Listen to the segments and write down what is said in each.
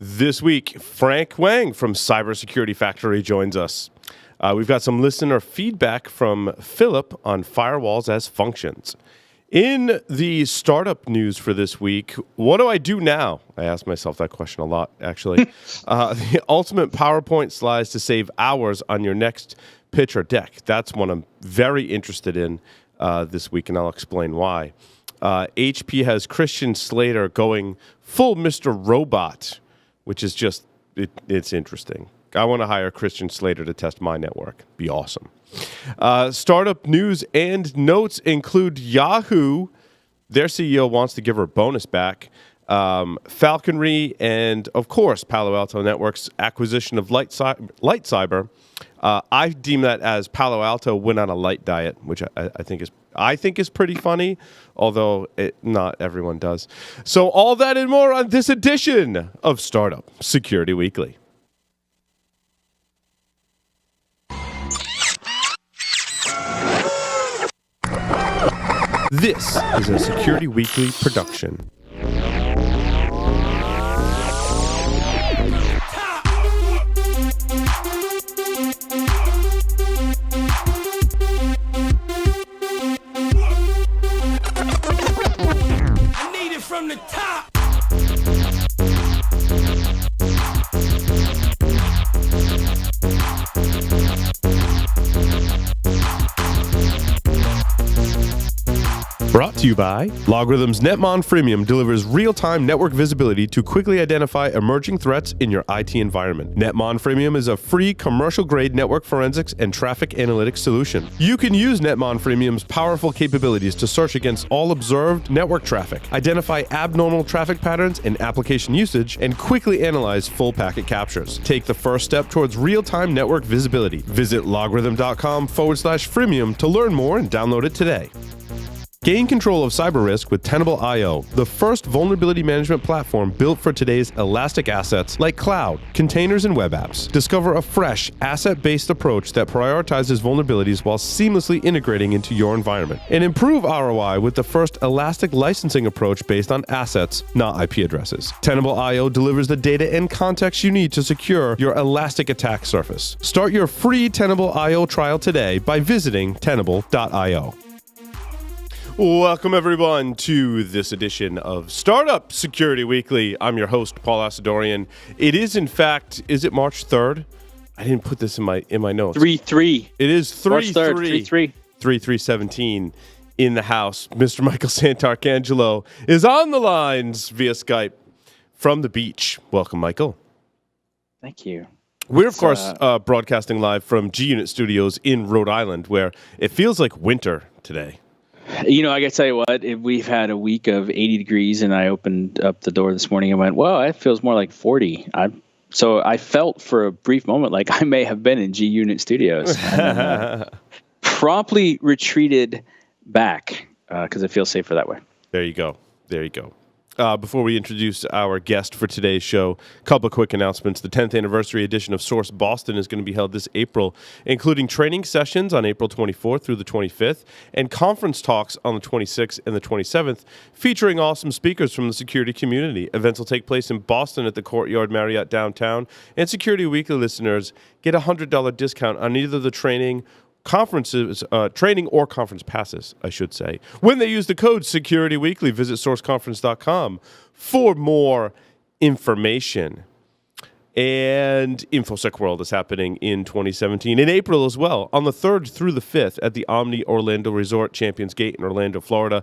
This week, Frank Wang from Cybersecurity Factory joins us. We've got some listener feedback from Philip on firewalls as functions. In the startup news for this week, what do I do now? I ask myself that question a lot, actually. The ultimate PowerPoint slides to save hours on your next pitch or deck. That's one I'm very interested in this week, and I'll explain why. HP has Christian Slater going full Mr. Robot, which is just, it's interesting. I want to hire Christian Slater to test my network. Be awesome. Startup news and notes include Yahoo. Their CEO wants to give her bonus back. Falconry and, of course, Palo Alto Networks' acquisition of Light Cyber. I deem that as Palo Alto went on a light diet, which I think is pretty funny, although not everyone does. So all that and more on this edition of Startup Security Weekly. This is a Security Weekly production. From the top. Brought to you by Logarithm's Netmon Freemium delivers real-time network visibility to quickly identify emerging threats in your IT environment. Netmon Freemium is a free commercial-grade network forensics and traffic analytics solution. You can use Netmon Freemium's powerful capabilities to search against all observed network traffic, identify abnormal traffic patterns and application usage, and quickly analyze full packet captures. Take the first step towards real-time network visibility. Visit logarithm.com/freemium to learn more and download it today. Gain control of cyber risk with Tenable.io, the first vulnerability management platform built for today's elastic assets like cloud, containers, and web apps. Discover a fresh, asset-based approach that prioritizes vulnerabilities while seamlessly integrating into your environment. And improve ROI with the first elastic licensing approach based on assets, not IP addresses. Tenable.io delivers the data and context you need to secure your elastic attack surface. Start your free Tenable.io trial today by visiting Tenable.io. Welcome, everyone, to this edition of Startup Security Weekly. I'm your host, Paul Asadorian. It is, in fact, is it March 3rd? I didn't put this in my notes. 3-3. It is 3-3. March 3rd, 3-3. 3-3-17 in the house. Mr. Michael Santarcangelo is on the lines via Skype from the beach. Welcome, Michael. Thank you. We're, of course, broadcasting live from G-Unit Studios in Rhode Island, where it feels like winter today. You know, I got to tell you what, if we've had a week of 80 degrees and I opened up the door this morning and went, well, it feels more like 40. So I felt for a brief moment like I may have been in G-Unit Studios. And, promptly retreated back because it feels safer that way. There you go. There you go. Before we introduce our guest for today's show, a couple of quick announcements. The 10th anniversary edition of Source Boston is going to be held this April, including training sessions on April 24th through the 25th, and conference talks on the 26th and the 27th, featuring awesome speakers from the security community. Events will take place in Boston at the Courtyard Marriott downtown, and Security Weekly listeners get a $100 discount on either the training or conference passes, I should say. When they use the code Security Weekly, visit sourceconference.com for more information. And InfoSec World is happening in 2017, in April as well, on the 3rd through the 5th at the Omni Orlando Resort, Champions Gate in Orlando, Florida.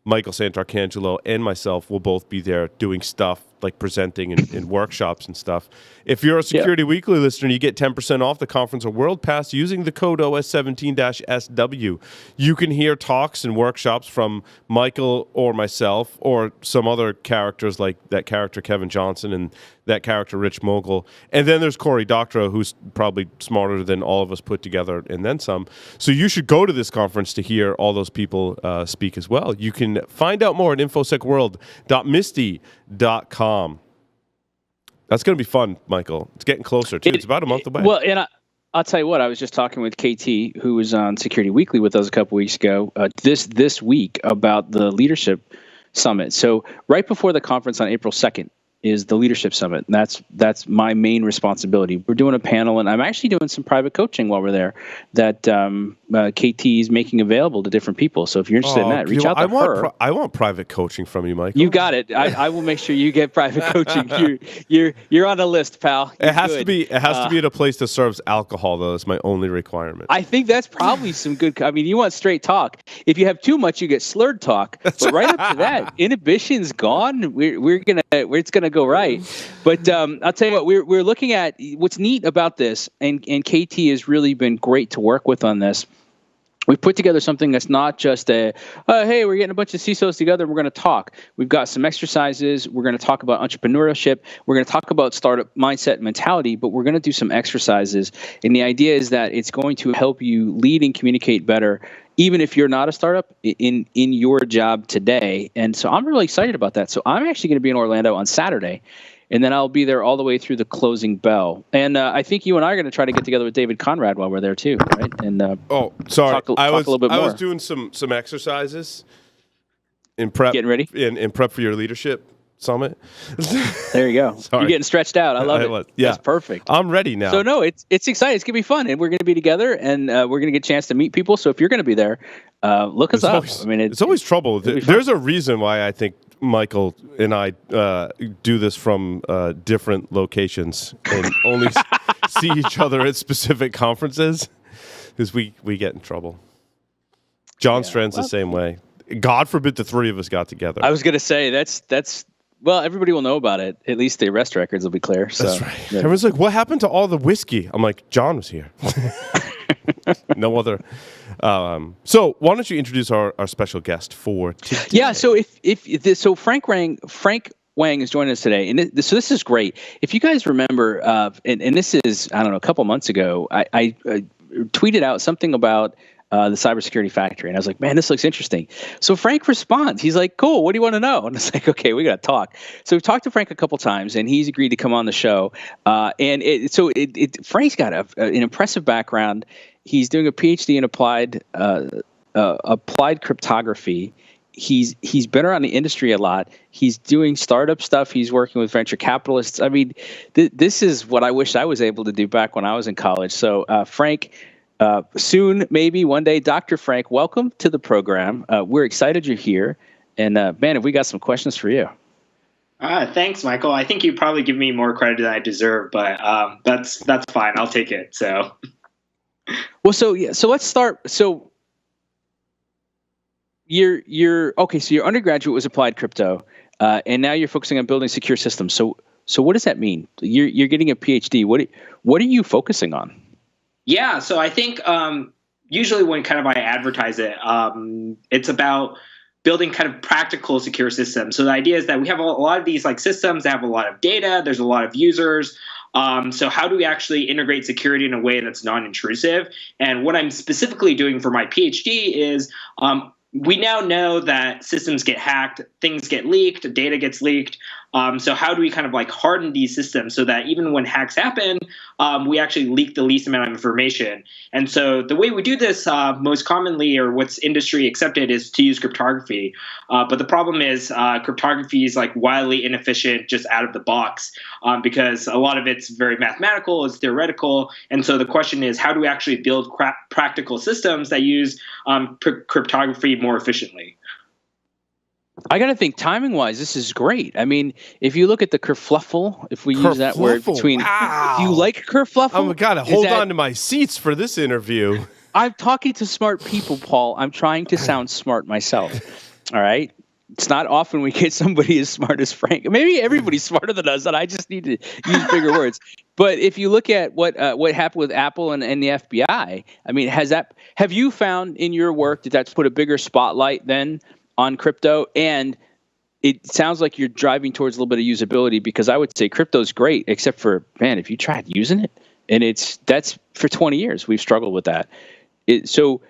Michael Santarcangelo and myself will both be there doing stuff like presenting and workshops and stuff. If you're a Security Weekly listener, you get 10% off the conference or World Pass using the code OS17-SW. You can hear talks and workshops from Michael or myself or some other characters like that character Kevin Johnson and that character Rich Mogul. And then there's Cory Doctorow, who's probably smarter than all of us put together and then some. So you should go to this conference to hear all those people speak as well. You can find out more at infosecworld.misty.com. That's going to be fun, Michael. It's getting closer, too. It's about a month away. Well, and I'll tell you what, I was just talking with KT, who was on Security Weekly with us a couple weeks ago, this week about the Leadership Summit. So right before the conference on April 2nd is the Leadership Summit. And that's my main responsibility. We're doing a panel, and I'm actually doing some private coaching while we're there that KT is making available to different people. So if you're interested in that, reach out to her. I want private coaching from you, Michael. You got it. I will make sure you get private coaching. You're on the list, pal. You're it has good. to be. It has to be at a place that serves alcohol, though. That's my only requirement. I think that's probably some good. I mean, you want straight talk. If you have too much, you get slurred talk. But right up to that, inhibition's gone. It's gonna go right. But I'll tell you what, we're looking at what's neat about this, and KT has really been great to work with on this. We've put together something that's not just hey, we're getting a bunch of CISOs together and we're going to talk. We've got some exercises. We're going to talk about entrepreneurship. We're going to talk about startup mindset and mentality, but we're going to do some exercises. And the idea is that it's going to help you lead and communicate better, even if you're not a startup, in your job today. And so I'm really excited about that. So I'm actually going to be in Orlando on Saturday. And then I'll be there all the way through the closing bell. And I think you and I are going to try to get together with David Conrad while we're there too, right? And sorry, talk a little bit more. I was doing some exercises in prep, getting ready in prep for your leadership summit. There you go. Sorry. You're getting stretched out. I love it. Yeah, that's perfect. I'm ready now. So no, it's exciting. It's gonna be fun, and we're gonna be together, and we're gonna get a chance to meet people. So if you're gonna be there, look us up. I mean, it's always trouble. There's a reason why I think Michael and I do this from different locations and only see each other at specific conferences, because we get in trouble. John's friends the same way. God forbid the three of us got together. I was going to say that's well, everybody will know about it. At least the arrest records will be clear. So. That's right. Yeah. Everyone's like, "What happened to all the whiskey?" I'm like, "John was here." No other. So why don't you introduce our special guest for today? Yeah. So so Frank Wang is joining us today, and so this is great. If you guys remember, and this is, I don't know, a couple months ago, I tweeted out something about the Cybersecurity Factory, and I was like, man, this looks interesting. So Frank responds. He's like, cool, what do you want to know? And it's like, okay, we got to talk. So we've talked to Frank a couple times, and he's agreed to come on the show. Frank's got an impressive background. He's doing a PhD in applied cryptography. He's been around the industry a lot. He's doing startup stuff. He's working with venture capitalists. I mean, this is what I wish I was able to do back when I was in college. So Frank, soon, maybe one day, Dr. Frank, welcome to the program. We're excited you're here. And man, have we got some questions for you. Thanks, Michael. I think you probably give me more credit than I deserve, but that's fine. I'll take it. So, well, so let's start. So you're okay. So your undergraduate was applied crypto, and now you're focusing on building secure systems. So what does that mean? You're getting a PhD. What are you focusing on? Yeah, so I think usually when kind of I advertise it, it's about building kind of practical secure systems. So the idea is that we have a lot of these like systems that have a lot of data. There's a lot of users. So how do we actually integrate security in a way that's non-intrusive? And what I'm specifically doing for my PhD is we now know that systems get hacked, things get leaked, data gets leaked. So how do we kind of like harden these systems so that even when hacks happen, we actually leak the least amount of information? And so the way we do this most commonly, or what's industry accepted, is to use cryptography. But the problem is cryptography is like wildly inefficient just out of the box because a lot of it's very mathematical, it's theoretical. And so the question is, how do we actually build practical systems that use cryptography more efficiently? I got to think timing-wise, this is great. I mean, if you look at the kerfluffle, if we use that word between, wow. Do you like kerfluffle? Oh my God, hold on to my seats for this interview. I'm talking to smart people, Paul. I'm trying to sound smart myself. All right. It's not often we get somebody as smart as Frank. Maybe everybody's smarter than us, and I just need to use bigger words. But if you look at what happened with Apple and the FBI, I mean, have you found in your work that that's put a bigger spotlight then on crypto? And it sounds like you're driving towards a little bit of usability, because I would say crypto's great, except for, man, if you tried using it, and that's for 20 years we've struggled with that. So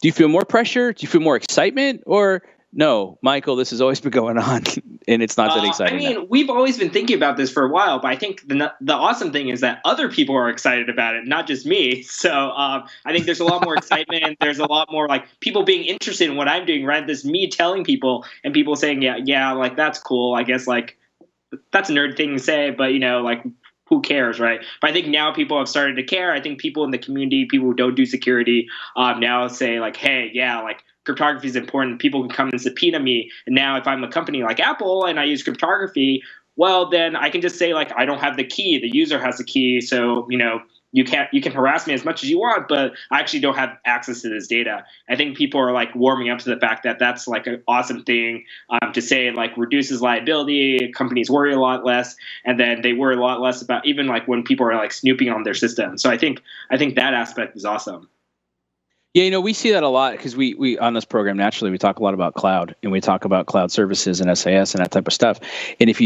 do you feel more pressure? Do you feel more excitement? Or no, Michael, this has always been going on and it's not that exciting. I mean, we've always been thinking about this for a while, but I think the awesome thing is that other people are excited about it, not just me. So I think there's a lot more excitement. There's a lot more like people being interested in what I'm doing, rather than me telling people and people saying, yeah, like that's cool. I guess like that's a nerd thing to say, but like who cares, right? But I think now people have started to care. I think people in the community, people who don't do security, now say like, hey, yeah, like cryptography is important. People can come and subpoena me. And now if I'm a company like Apple and I use cryptography, well, then I can just say like, I don't have the key. The user has the key. So, you can harass me as much as you want, but I actually don't have access to this data. I think people are like warming up to the fact that that's like an awesome thing to say. It like reduces liability. Companies worry a lot less, and then they worry a lot less about even like when people are like snooping on their system. So I think that aspect is awesome. Yeah, we see that a lot because we on this program naturally we talk a lot about cloud and we talk about cloud services and SAS and that type of stuff. And if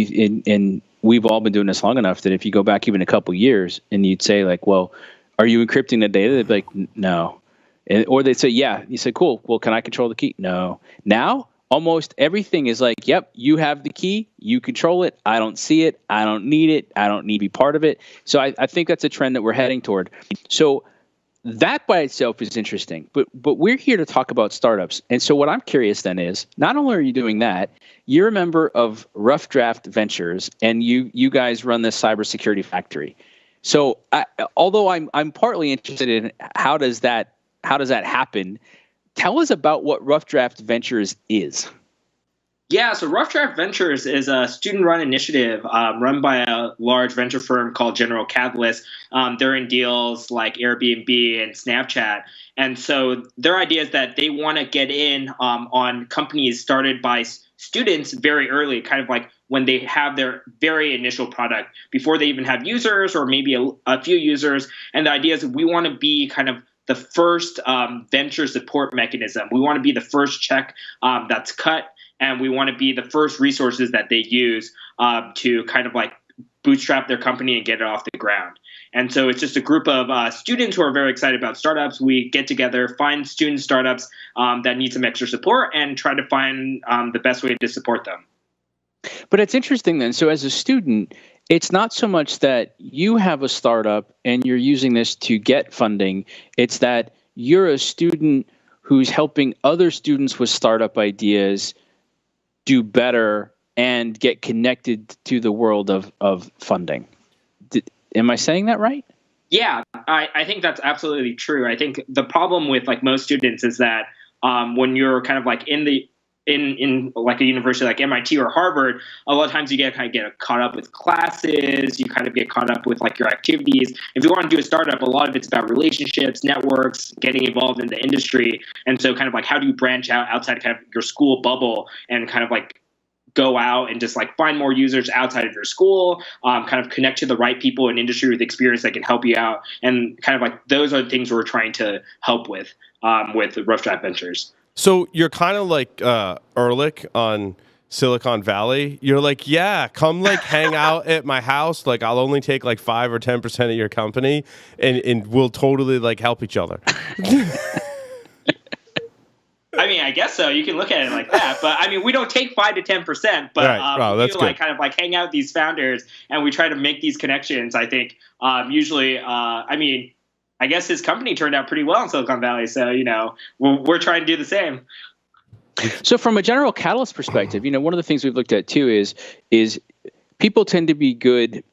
and we've all been doing this long enough that if you go back even a couple years and you'd say like, well, are you encrypting the data? They'd be like, no. Or they'd say, yeah. You say, cool. Well, can I control the key? No. Now, almost everything is like, yep, you have the key. You control it. I don't see it. I don't need it. I don't need to be part of it. So I think that's a trend that we're heading toward. So that by itself is interesting, but we're here to talk about startups. And so what I'm curious then is, not only are you doing that, you're a member of Rough Draft Ventures, and you guys run this Cybersecurity Factory. So although I'm partly interested in how does that happen, tell us about what Rough Draft Ventures is. Yeah, so Rough Draft Ventures is a student-run initiative run by a large venture firm called General Catalyst. They're in deals like Airbnb and Snapchat. And so their idea is that they want to get in on companies started by students very early, kind of like when they have their very initial product, before they even have users or maybe a few users. And the idea is we want to be kind of the first venture support mechanism. We want to be the first check that's cut. And we want to be the first resources that they use to kind of like bootstrap their company and get it off the ground. And so it's just a group of students who are very excited about startups. We get together, find student startups that need some extra support, and try to find the best way to support them. But it's interesting then. So as a student, it's not so much that you have a startup and you're using this to get funding. It's that you're a student who's helping other students with startup ideas do better and get connected to the world of funding. Am I saying that right? Yeah, I think that's absolutely true. I think the problem with like most students is that when you're kind of like in like a university like MIT or Harvard, a lot of times you get caught up with classes, you kind of get caught up with like your activities. If you want to do a startup, a lot of it's about relationships, networks, getting involved in the industry. And so kind of like how do you branch out outside kind of your school bubble and kind of like go out and just like find more users outside of your school, kind of connect to the right people in industry with experience that can help you out. And kind of like those are the things we're trying to help with Rough Draft Ventures. So you're kind of like Ehrlich on Silicon Valley. You're like, yeah, come like hang out at my house. Like I'll only take like 5 or 10% of your company, and we'll totally like help each other. I mean, I guess so. You can look at it like that, but I mean, we don't take 5 to 10%, but right. Wow, we do like kind of like hang out with these founders, and we try to make these connections. I think usually, I mean, I guess his company turned out pretty well in Silicon Valley, so we're trying to do the same. So, from a General Catalyst perspective, one of the things we've looked at too is people tend to be good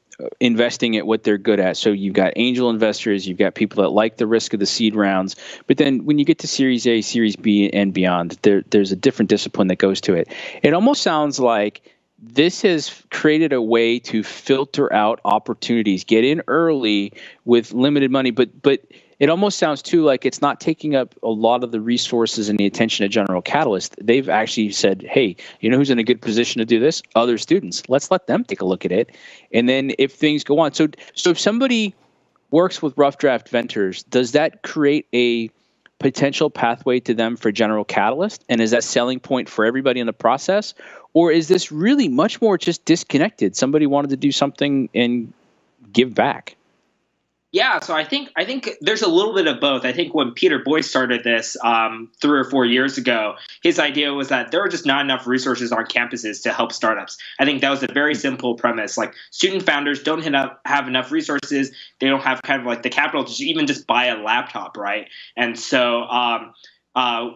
investing at what they're good at. So you've got angel investors, you've got people that like the risk of the seed rounds, but then when you get to Series A, Series B, and beyond, there's a different discipline that goes to it. It almost sounds like this has created a way to filter out opportunities, get in early with limited money, but it almost sounds too like it's not taking up a lot of the resources and the attention of General Catalyst. They've actually said, hey, who's in a good position to do this? Other students. Let's let them take a look at it. And then if things go on. So if somebody works with Rough Draft Ventures, does that create a potential pathway to them for General Catalyst? And is that selling point for everybody in the process? Or is this really much more just disconnected? Somebody wanted to do something and give back. Yeah, so I think there's a little bit of both. I think when Peter Boyce started this 3 or 4 years ago, his idea was that there were just not enough resources on campuses to help startups. I think that was a very simple premise. Like student founders don't have enough resources. They don't have kind of like the capital to even just buy a laptop, right? And so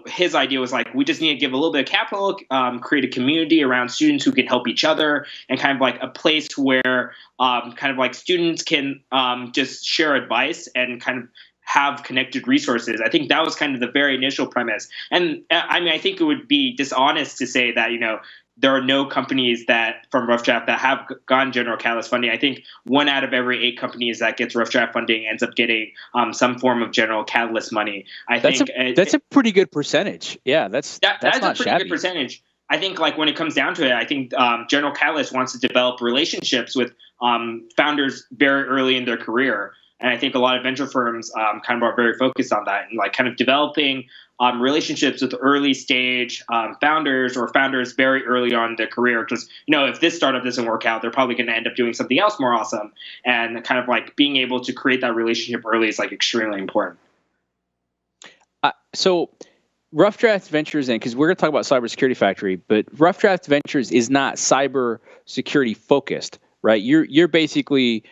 his idea was like, we just need to give a little bit of capital, create a community around students who can help each other, and kind of like a place where kind of like students can just share advice and kind of have connected resources. I think that was kind of the very initial premise. And I mean, I think it would be dishonest to say that, there are no companies that from Rough Draft that have gotten General Catalyst funding. I think 1 out of every 8 companies that gets Rough Draft funding ends up getting some form of General Catalyst money. That's a pretty good percentage. Yeah, that's not a pretty shabby. Good percentage. I think like when it comes down to it, I think General Catalyst wants to develop relationships with founders very early in their career. And I think a lot of venture firms kind of are very focused on that and like kind of developing relationships with early stage founders or founders very early on in their career. Because, if this startup doesn't work out, they're probably going to end up doing something else more awesome. And kind of like being able to create that relationship early is like extremely important. So Rough Draft Ventures, because we're going to talk about Cybersecurity Factory, but Rough Draft Ventures is not cybersecurity focused, right? You're basically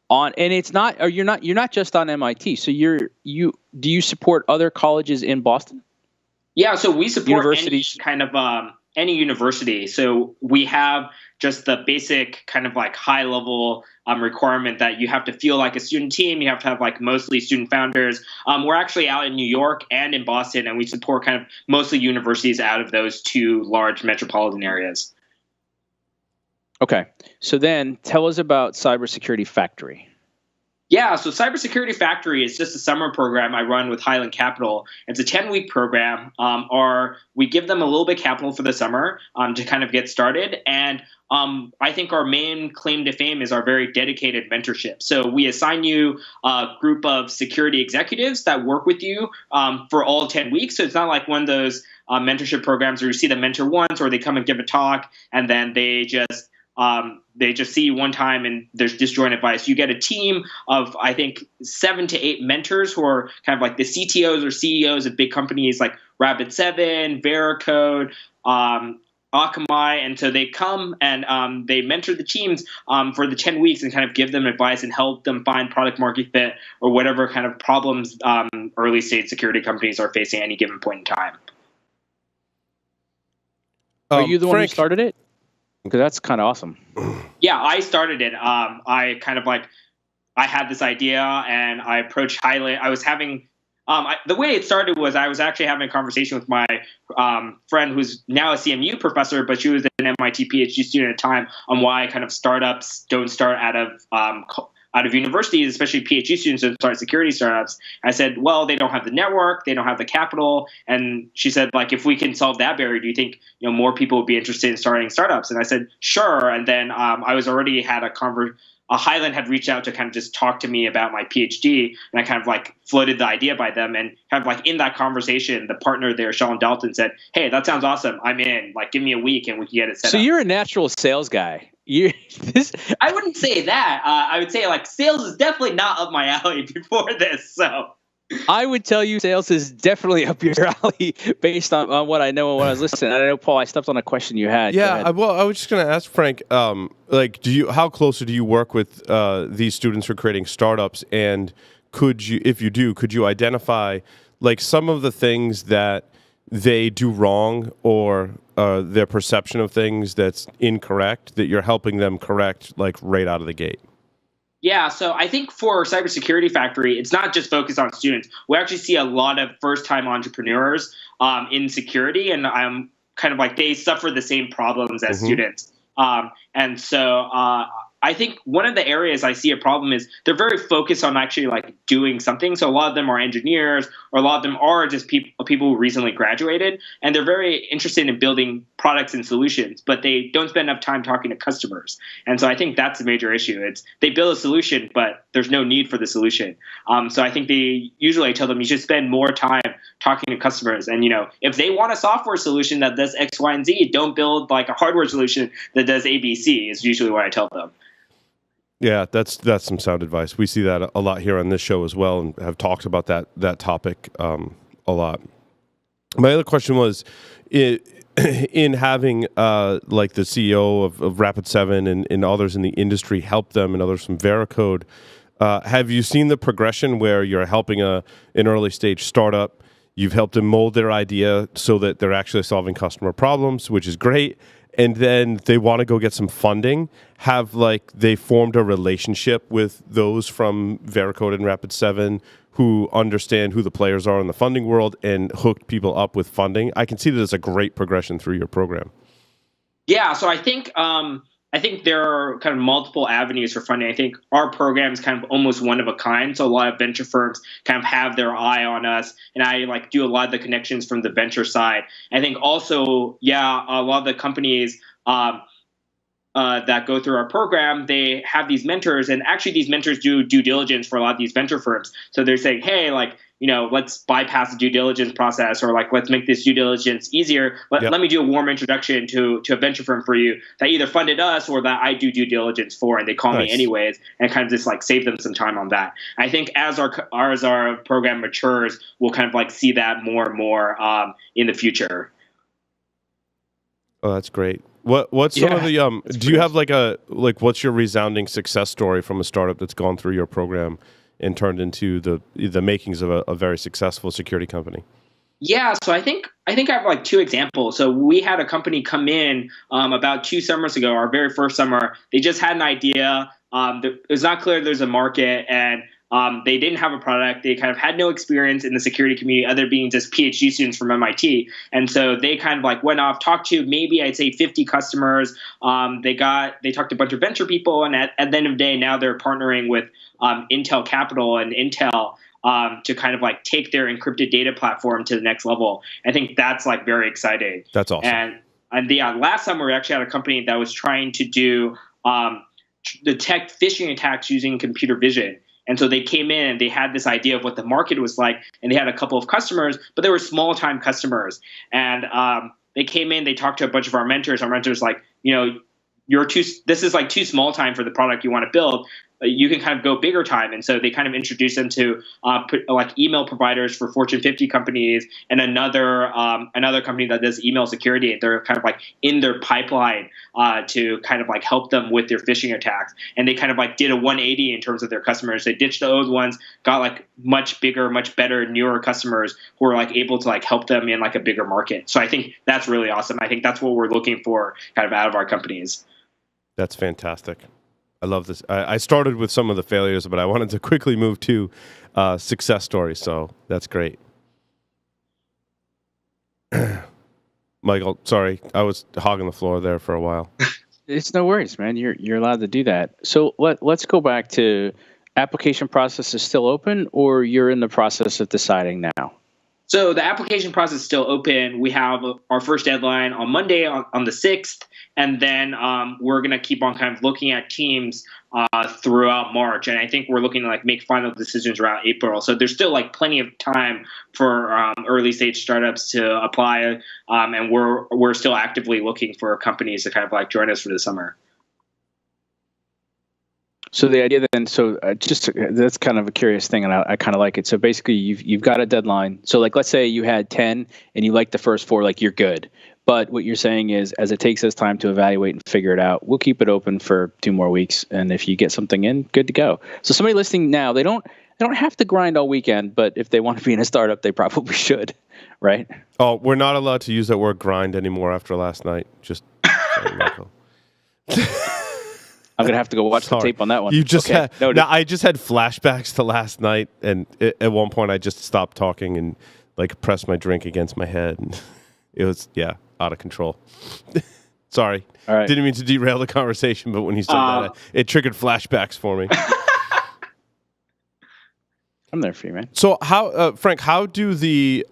on, and it's not, or you're not just on MIT. So do you support other colleges in Boston? Yeah, so we support universities, any university. So we have just the basic kind of like high level requirement that you have to feel like a student team. You have to have like mostly student founders. We're actually out in New York and in Boston, and we support kind of mostly universities out of those 2 large metropolitan areas. Okay. So then tell us about Cybersecurity Factory. Yeah, so Cybersecurity Factory is just a summer program I run with Highland Capital. It's a 10-week program. We give them a little bit of capital for the summer to kind of get started. And I think our main claim to fame is our very dedicated mentorship. So we assign you a group of security executives that work with you for all 10 weeks. So it's not like one of those mentorship programs where you see the mentor once or they come and give a talk and then they just see you one time and there's disjoint advice. You get a team of, I think, 7 to 8 mentors who are kind of like the CTOs or CEOs of big companies like Rapid7, Veracode, Akamai. And so they come and they mentor the teams for the 10 weeks and kind of give them advice and help them find product market fit or whatever kind of problems early stage security companies are facing at any given point in time. Are you the one who started it? Because that's kind of awesome. Yeah, I started it. I had this idea and I approached Highland. I was having the way it started was I was actually having a conversation with my friend who's now a CMU professor, but she was an MIT PhD student at the time, on why kind of startups don't start out of universities, especially PhD students don't start security startups. I said, well, they don't have the network, they don't have the capital. And she said, like, if we can solve that barrier, do you think more people would be interested in starting startups? And I said, sure. And then I was already had Highland had reached out to kind of just talk to me about my PhD, and I kind of like floated the idea by them, and kind of like in that conversation, the partner there, Sean Dalton, said, hey, that sounds awesome. I'm in. Like, give me a week and we can get it set up. So you're a natural sales guy. I wouldn't say that. I would say like sales is definitely not up my alley before this. So I would tell you sales is definitely up your alley based on what I know and what I was listening. I know, Paul, I stepped on a question you had. Yeah, well, I was just going to ask Frank, how closely do you work with these students who are creating startups? And could you identify like some of the things that they do wrong or their perception of things that's incorrect that you're helping them correct like right out of the gate? Yeah, so I think for Cybersecurity Factory, it's not just focused on students. We actually see a lot of first-time entrepreneurs in security, and I'm kind of like they suffer the same problems as students. And so I think one of the areas I see a problem is they're very focused on actually like doing something. So a lot of them are engineers, or a lot of them are just people who recently graduated, and they're very interested in building products and solutions, but they don't spend enough time talking to customers. And so I think that's a major issue. It's they build a solution, but there's no need for the solution. So I think I tell them you should spend more time talking to customers. And if they want a software solution that does X, Y, and Z, don't build like a hardware solution that does A, B, C. Is usually what I tell them. Yeah, that's some sound advice. We see that a lot here on this show as well, and have talked about that topic a lot. My other question was, in having like the CEO of Rapid7 and others in the industry help them, and others from Veracode, have you seen the progression where you're helping an early stage startup? You've helped them mold their idea so that they're actually solving customer problems, which is great. And then they want to go get some funding. Have they formed a relationship with those from Veracode and Rapid7 who understand who the players are in the funding world and hooked people up with funding. I can see that as a great progression through your program. Yeah, so I think there are kind of multiple avenues for funding. I think our program is kind of almost one of a kind. So a lot of venture firms kind of have their eye on us, and I do a lot of the connections from the venture side. I think also, a lot of the companies that go through our program, they have these mentors, and actually these mentors do due diligence for a lot of these venture firms. So they're saying, hey, let's bypass the due diligence process, or let's make this due diligence easier. Let me do a warm introduction to a venture firm for you that either funded us or that I do due diligence for, and they call me anyways, and kind of just save them some time on that. I think as our program matures, we'll kind of see that more and more in the future. Oh, that's great. What's some of the do you have what's your resounding success story from a startup that's gone through your program and turned into the makings of a very successful security company? Yeah, so I think I have 2 examples. So we had a company come in about 2 summers ago, our very first summer. They just had an idea. It was not clear there's a market, and they didn't have a product. They kind of had no experience in the security community other being just PhD students from MIT. And so they kind of went off, talked to maybe I'd say 50 customers. They talked to a bunch of venture people, and at the end of the day, now they're partnering with Intel Capital and Intel to kind of take their encrypted data platform to the next level. I think that's very exciting. That's awesome. And the last summer we actually had a company that was trying to do detect phishing attacks using computer vision. And so they came in and they had this idea of what the market was like, and they had a couple of customers, but they were small time customers. And they came in, they talked to a bunch of our mentors. Our mentors this is too small time for the product you want to build. You can kind of go bigger time. And so they kind of introduced them to email providers for Fortune 50 companies, and another company that does email security. They're kind of in their pipeline to kind of help them with their phishing attacks. And they kind of did a 180 in terms of their customers. They ditched the old ones, got much bigger, much better, newer customers who are able to help them in a bigger market. So I think that's really awesome. I think that's what we're looking for kind of out of our companies. That's fantastic. I love this. I started with some of the failures, but I wanted to quickly move to success stories. So that's great. Michael, sorry, I was hogging the floor there for a while. It's no worries, man. You're allowed to do that. So let's go back to application process is still open, or you're in the process of deciding now? So the application process is still open. We have our first deadline on Monday on the 6th. And then we're going to keep on kind of looking at teams throughout March. And I think we're looking to make final decisions around April. So there's still plenty of time for early stage startups to apply. And we're still actively looking for companies to kind of join us for the summer. So the idea then, that's kind of a curious thing, and I kind of like it. So basically, you've got a deadline. So let's say you had 10 and you like the first 4, you're good. But what you're saying is, as it takes us time to evaluate and figure it out, we'll keep it open for 2 more weeks. And if you get something in, good to go. So somebody listening now, they don't have to grind all weekend, but if they want to be in a startup, they probably should, right? Oh, we're not allowed to use that word grind anymore after last night. Just sorry, Michael. I'm gonna have to go watch the tape on that one. You just I just had flashbacks to last night, and at one point I just stopped talking and pressed my drink against my head, and it was out of control. Sorry, all right. Didn't mean to derail the conversation, but when you said that, it triggered flashbacks for me. I'm there for you, man. So Frank, how do the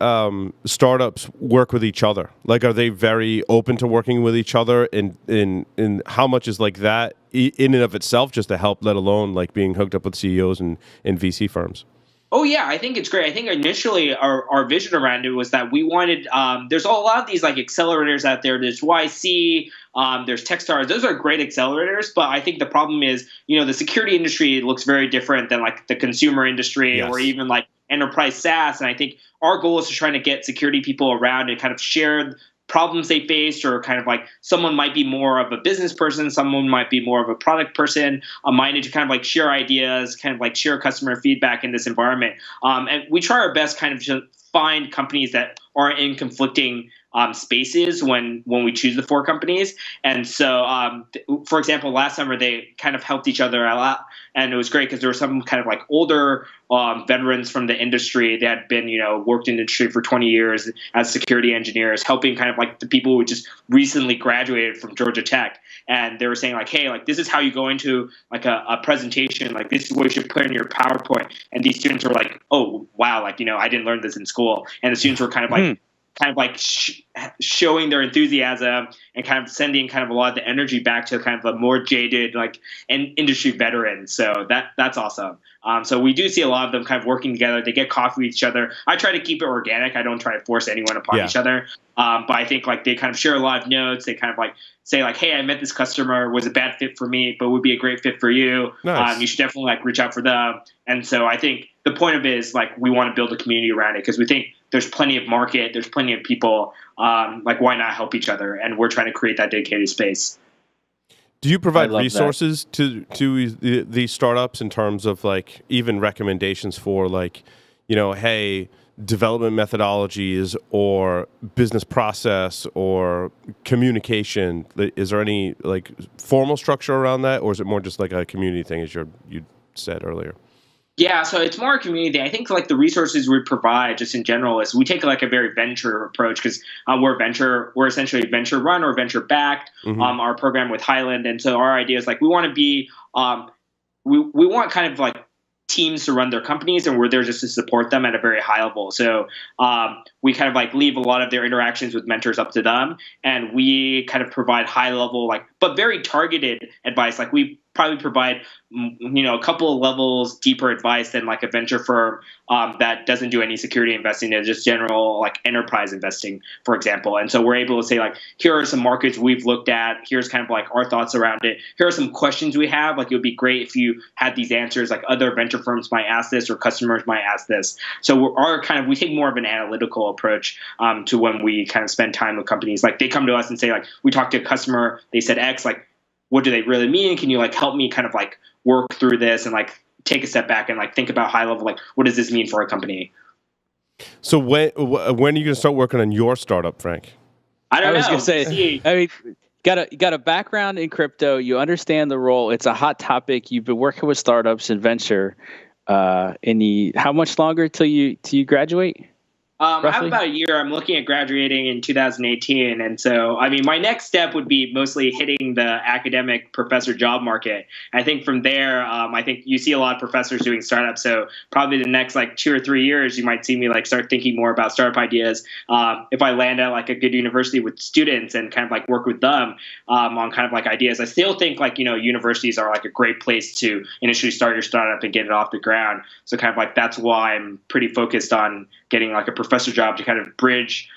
startups work with each other? Are they very open to working with each other? And how much is that in and of itself just to help, let alone being hooked up with CEOs and VC firms? Oh, yeah, I think it's great. I think initially our vision around it was that we wanted there's a lot of these accelerators out there. There's YC, there's Techstars. Those are great accelerators. But I think the problem is, the security industry looks very different than the consumer industry or even enterprise SaaS. And I think our goal is to try to get security people around and kind of share problems they faced, or kind of like someone might be more of a business person, someone might be more of a product person, minded to kind of like share ideas, kind of like share customer feedback in this environment. And we try our best kind of to find companies that are in conflicting spaces when we choose the 4 companies. And so, for example, last summer they kind of helped each other a lot, and it was great because there were some kind of like older veterans from the industry that had been, worked in the industry for 20 years as security engineers, helping kind of like the people who just recently graduated from Georgia Tech. And they were saying like, hey, like this is how you go into like a presentation, like this is what you should put in your PowerPoint. And these students were like, oh wow, like I didn't learn this in school. And the students were kind of like showing their enthusiasm and kind of sending kind of a lot of the energy back to kind of a more jaded like an industry veteran. So that's awesome. So we do see a lot of them kind of working together. They get coffee with each other. I try to keep it organic. I don't try to force anyone upon each other. But I think like they kind of share a lot of notes. They kind of like say like, hey, I met this customer, was a bad fit for me, but would be a great fit for you. Nice. You should definitely like reach out for them. And so I think the point of it is like we want to build a community around it because we think there's plenty of market, there's plenty of people. Like why not help each other? And we're trying to create that dedicated space. Do you provide resources to these startups in terms of like even recommendations for like, hey, development methodologies or business process or communication? Is there any like formal structure around that, or is it more just like a community thing, as you said earlier? Yeah, so it's more a community. I think like the resources we provide just in general is we take like a very venture approach because we're essentially venture run or venture backed, our program with Highland. And so our idea is like we want to be, we want kind of like teams to run their companies, and we're there just to support them at a very high level. So we kind of like leave a lot of their interactions with mentors up to them, and we kind of provide high level like but very targeted advice. Like we probably provide a couple of levels deeper advice than like a venture firm that doesn't do any security investing. It's just general like enterprise investing, for example. And so we're able to say like, here are some markets we've looked at. Here's kind of like our thoughts around it. Here are some questions we have. Like it would be great if you had these answers. Like other venture firms might ask this, or customers might ask this. So we take more of an analytical approach to when we kind of spend time with companies. Like they come to us and say like, we talked to a customer, they said X, like what do they really mean? Can you like help me kind of like work through this and like take a step back and like think about high level, like what does this mean for a company? So when are you going to start working on your startup, Frank? I was going to say, I mean, you got a background in crypto. You understand the role. It's a hot topic. You've been working with startups and venture. How much longer till you graduate? I have about a year. I'm looking at graduating in 2018. And so, I mean, my next step would be mostly hitting the academic professor job market. I think from there, I think you see a lot of professors doing startups. So probably the next like 2 or 3 years, you might see me like start thinking more about startup ideas. If I land at like a good university with students and kind of like work with them on kind of like ideas, I still think like, universities are like a great place to initially start your startup and get it off the ground. So kind of like, that's why I'm pretty focused on getting like a professor job to kind of bridge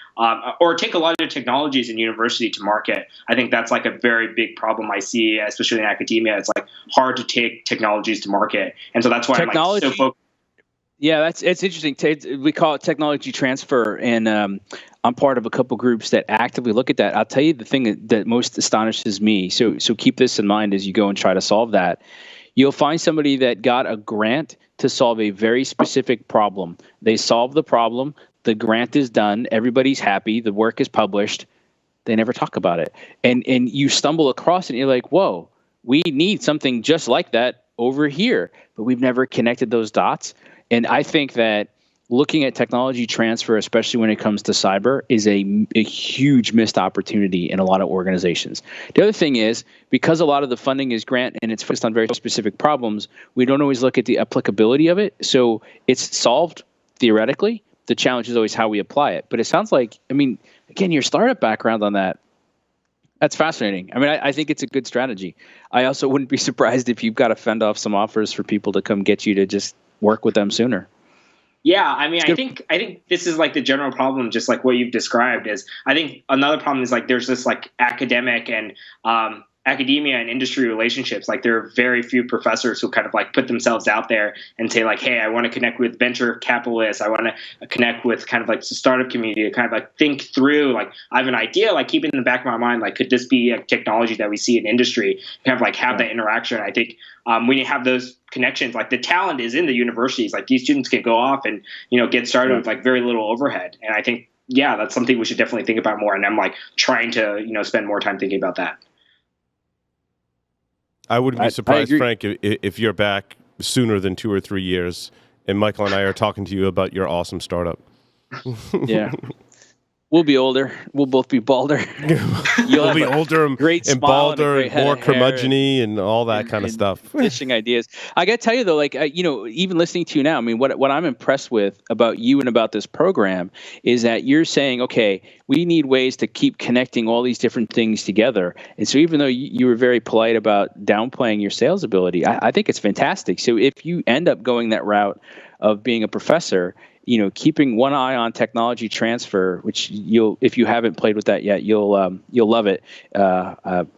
or take a lot of technologies in university to market. I think that's like a very big problem I see, especially in academia. It's like hard to take technologies to market. And so that's why I'm like so focused. Yeah, it's interesting. We call it technology transfer, and I'm part of a couple groups that actively look at that. I'll tell you the thing that most astonishes me. So keep this in mind as you go and try to solve that. You'll find somebody that got a grant to solve a very specific problem. They solve the problem. The grant is done. Everybody's happy. The work is published. They never talk about it. And you stumble across it and you're like, whoa, we need something just like that over here. But we've never connected those dots. And I think that looking at technology transfer, especially when it comes to cyber, is a huge missed opportunity in a lot of organizations. The other thing is, because a lot of the funding is grant and it's focused on very specific problems, we don't always look at the applicability of it. So it's solved theoretically. The challenge is always how we apply it. But it sounds like, I mean, again, your startup background on that's fascinating. I mean, I think it's a good strategy. I also wouldn't be surprised if you've got to fend off some offers for people to come get you to just work with them sooner. Yeah, I mean, I think this is like the general problem, just like what you've described is I think another problem is like there's this like academic and academia and industry relationships. Like there are very few professors who kind of like put themselves out there and say like, hey, I want to connect with venture capitalists. I want to connect with kind of like the startup community to kind of like think through, like I have an idea, like keep it in the back of my mind, like could this be a technology that we see in industry, kind of like have that interaction. I think when you have those connections, like the talent is in the universities, like these students can go off and, get started with like very little overhead. And I think, yeah, that's something we should definitely think about more. And I'm like trying to, spend more time thinking about that. I wouldn't be surprised, Frank, if you're back sooner than 2 or 3 years and Michael and I are talking to you about your awesome startup. Yeah. We'll be older. We'll both be balder. You'll be older and balder, and more curmudgeon-y and all that kind of stuff. Fishing ideas. I got to tell you though, like even listening to you now, I mean, what I'm impressed with about you and about this program is that you're saying, okay, we need ways to keep connecting all these different things together. And so, even though you were very polite about downplaying your sales ability, I think it's fantastic. So, if you end up going that route of being a professor, keeping one eye on technology transfer, which if you haven't played with that yet, you'll love it,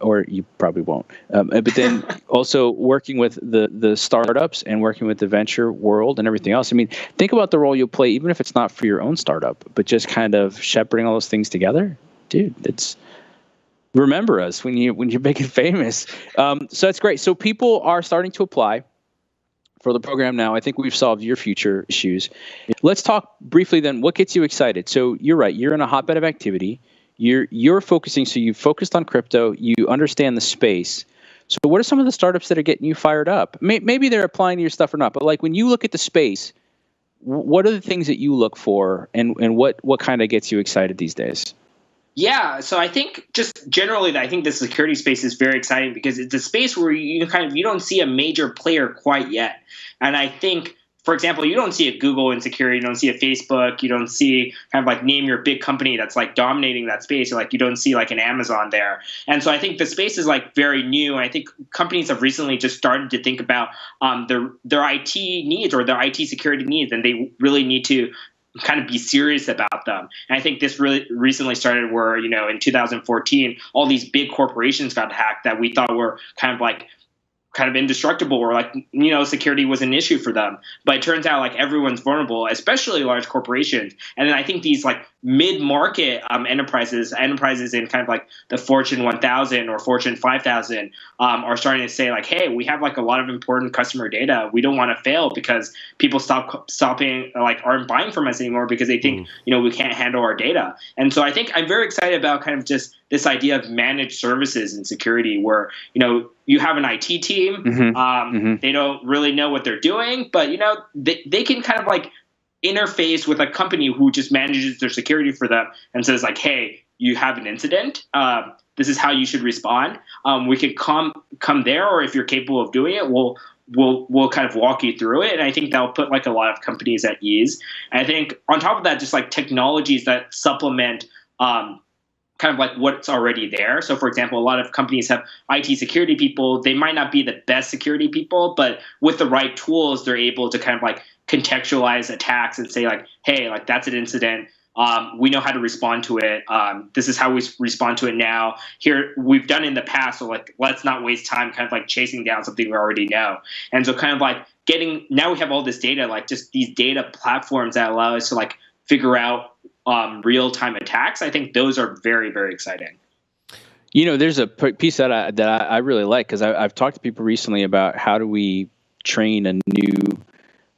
or you probably won't. But then also working with the startups and working with the venture world and everything else. I mean, think about the role you'll play, even if it's not for your own startup, but just kind of shepherding all those things together, dude. Remember us when you make it famous. So that's great. So people are starting to apply for the program now. I think we've solved your future issues. Let's talk briefly then. What gets you excited? So you're right. You're in a hotbed of activity. You're focusing. So you focused on crypto. You understand the space. So what are some of the startups that are getting you fired up? Maybe they're applying to your stuff or not. But like when you look at the space, what are the things that you look for, and what kind of gets you excited these days? Yeah, so I think just generally, I think the security space is very exciting because it's a space where you don't see a major player quite yet. And I think, for example, you don't see a Google in security, you don't see a Facebook, you don't see kind of like name your big company that's like dominating that space, or like you don't see like an Amazon there. And so I think the space is like very new. And I think companies have recently just started to think about their IT needs or their IT security needs, and they really need to kind of be serious about them. And I think this really recently started where, in 2014, all these big corporations got hacked that we thought were kind of indestructible, or like, security was an issue for them. But it turns out like everyone's vulnerable, especially large corporations. And then I think these like mid-market enterprises in kind of like the Fortune 1000 or Fortune 5000 are starting to say like, hey, we have like a lot of important customer data. We don't want to fail because people aren't buying from us anymore because they think, we can't handle our data. And so I think I'm very excited about kind of just this idea of managed services in security where, you have an IT team. They don't really know what they're doing, but, they can kind of like interface with a company who just manages their security for them and says like, hey, you have an incident. This is how you should respond. We could come there, or if you're capable of doing it, we'll kind of walk you through it. And I think that'll put like a lot of companies at ease. And I think on top of that, just like technologies that supplement kind of like what's already there. So for example, a lot of companies have IT security people. They might not be the best security people, but with the right tools, they're able to kind of like contextualize attacks and say like, hey, like that's an incident. We know how to respond to it. This is how we respond to it now. Here, we've done in the past, so like let's not waste time kind of like chasing down something we already know. And so kind of like now we have all this data, like just these data platforms that allow us to like figure out real-time attacks. I think those are very, very exciting. There's a piece that I really like, because I've talked to people recently about how do we train a new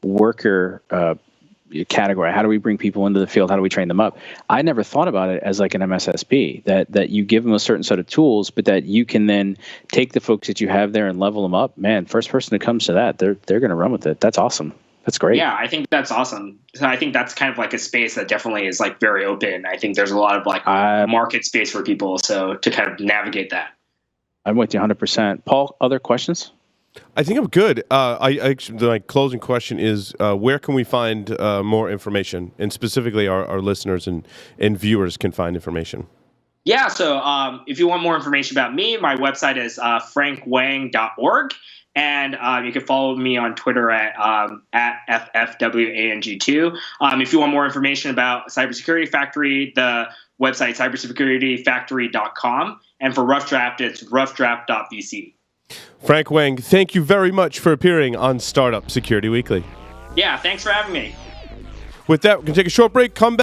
worker category? How do we bring people into the field? How do we train them up? I never thought about it as like an MSSP, that you give them a certain set of tools, but that you can then take the folks that you have there and level them up. Man, first person that comes to that, they're going to run with it. That's awesome. That's great. Yeah, I think that's awesome. So I think that's kind of like a space that definitely is like very open. I think there's a lot of like market space for people, so to kind of navigate that. I'm with you 100%. Paul, other questions? I think I'm good. My closing question is, where can we find more information? And specifically our listeners and viewers can find information. Yeah, so if you want more information about me, my website is frankwang.org. And you can follow me on Twitter at FFWANG2. If you want more information about Cybersecurity Factory, the website cybersecurityfactory.com. And for Rough Draft, it's roughdraft.vc. Frank Wang, thank you very much for appearing on Startup Security Weekly. Yeah, thanks for having me. With that, we're going to take a short break, come back.